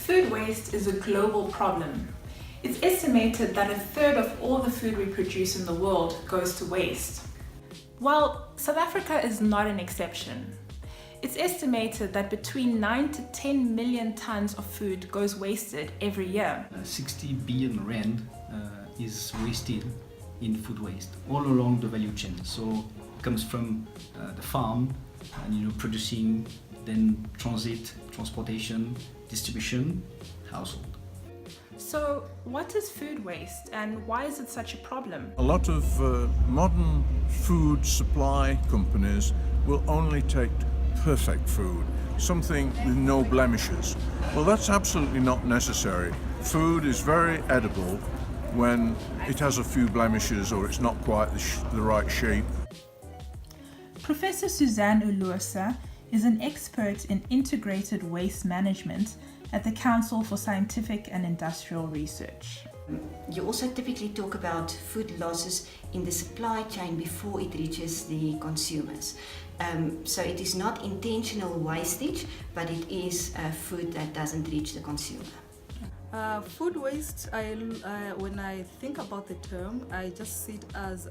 Food waste is a global problem. It's estimated that a third of all the food we produce in the world goes to waste. While South Africa is not an exception. It's estimated that between 9 to 10 million tons of food goes wasted every year. 60 billion rand is wasted in food waste all along the value chain. So it comes from the farm and producing, then transit, transportation, distribution, household. So what is food waste and why is it such a problem? A lot of modern food supply companies will only take perfect food, something with no blemishes. Well, that's absolutely not necessary. Food is very edible when it has a few blemishes or it's not quite the right shape. Professor Suzanne Uluosa is an expert in integrated waste management at the Council for Scientific and Industrial Research. You also typically talk about food losses in the supply chain before it reaches the consumers. So it is not intentional wastage, but it is food that doesn't reach the consumer. Food waste, when I think about the term, I just see it as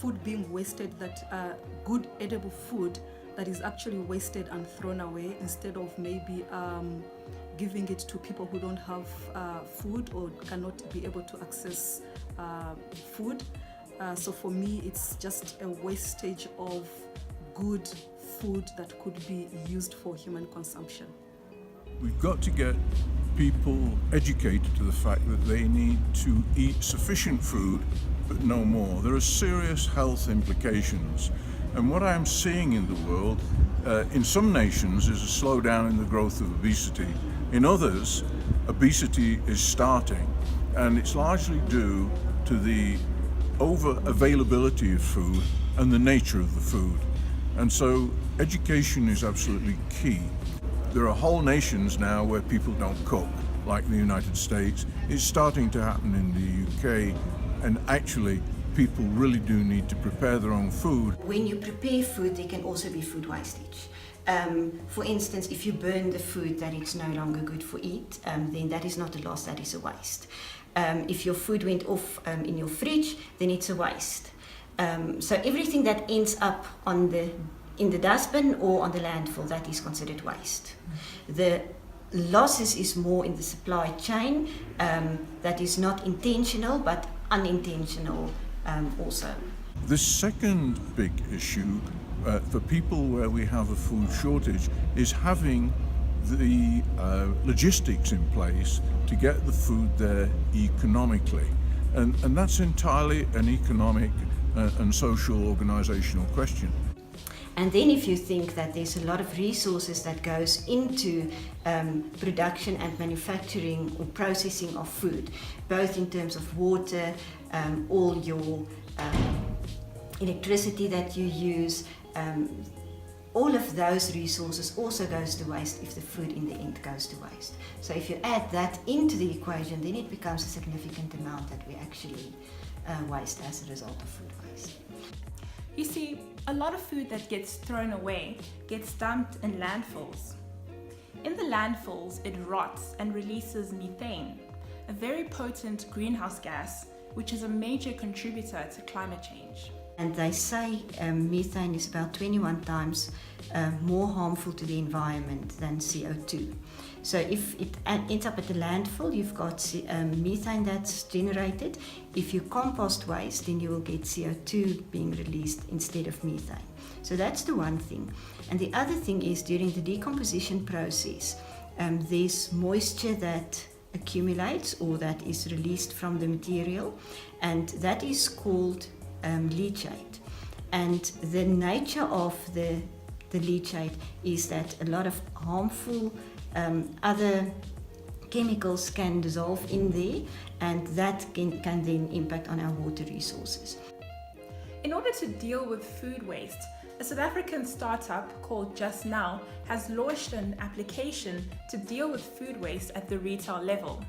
food being wasted, that good edible food that is actually wasted and thrown away instead of maybe giving it to people who don't have food or cannot be able to access food. So for me, it's just a wastage of good food that could be used for human consumption. We've got to get people educated to the fact that they need to eat sufficient food, but no more. There are serious health implications. And what I'm seeing in the world, in some nations, is a slowdown in the growth of obesity. In others, obesity is starting, and it's largely due to the over-availability of food and the nature of the food. And so education is absolutely key. There are whole nations now where people don't cook, like the United States. It's starting to happen in the UK, and actually people really do need to prepare their own food. When you prepare food, there can also be food wastage. For instance, if you burn the food that it's no longer good for eat, then that is not a loss, that is a waste. If your food went off in your fridge, then it's a waste. So everything that ends up in the dustbin or on the landfill, that is considered waste. The losses is more in the supply chain, that is not intentional but unintentional also. The second big issue for people where we have a food shortage is having the logistics in place to get the food there economically. And that's entirely an economic and social organizational question. And then if you think that there's a lot of resources that goes into production and manufacturing or processing of food, both in terms of water, all your electricity that you use, all of those resources also goes to waste if the food in the end goes to waste. So if you add that into the equation, then it becomes a significant amount that we actually waste as a result of food waste. You see, a lot of food that gets thrown away gets dumped in landfills. In the landfills, it rots and releases methane, a very potent greenhouse gas, which is a major contributor to climate change. And they say methane is about 21 times more harmful to the environment than CO2. So if it ends up at the landfill, you've got methane that's generated. If you compost waste, then you will get CO2 being released instead of methane. So that's the one thing. And the other thing is during the decomposition process, there's moisture that accumulates or that is released from the material, and that is called leachate. And the nature of the leachate is that a lot of harmful other chemicals can dissolve in there, and that can then impact on our water resources. In order to deal with food waste, a South African startup called Just Now has launched an application to deal with food waste at the retail level.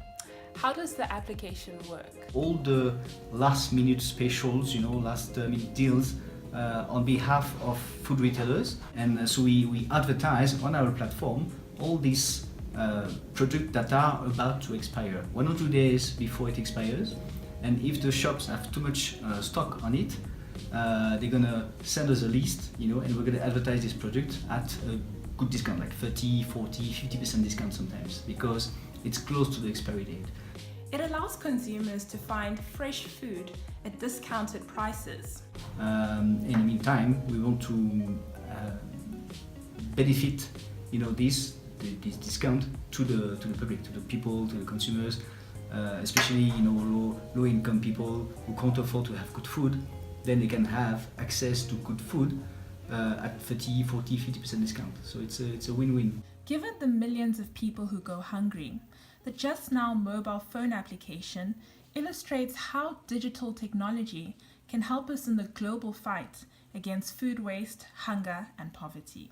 How does the application work? All the last minute specials, last minute deals on behalf of food retailers. And so we advertise on our platform all these products that are about to expire, 1 or 2 days before it expires. And if the shops have too much stock on it, they're gonna send us a list, and we're gonna advertise this product at a good discount, like 30, 40, 50% discount sometimes, because it's close to the expiry date. It allows consumers to find fresh food at discounted prices. In the meantime, we want to benefit, this discount to the public, to the people, to the consumers, especially low-income people who can't afford to have good food. Then they can have access to good food at 30, 40, 50% discount. So it's a win-win. Given the millions of people who go hungry, the Just Now mobile phone application illustrates how digital technology can help us in the global fight against food waste, hunger, and poverty.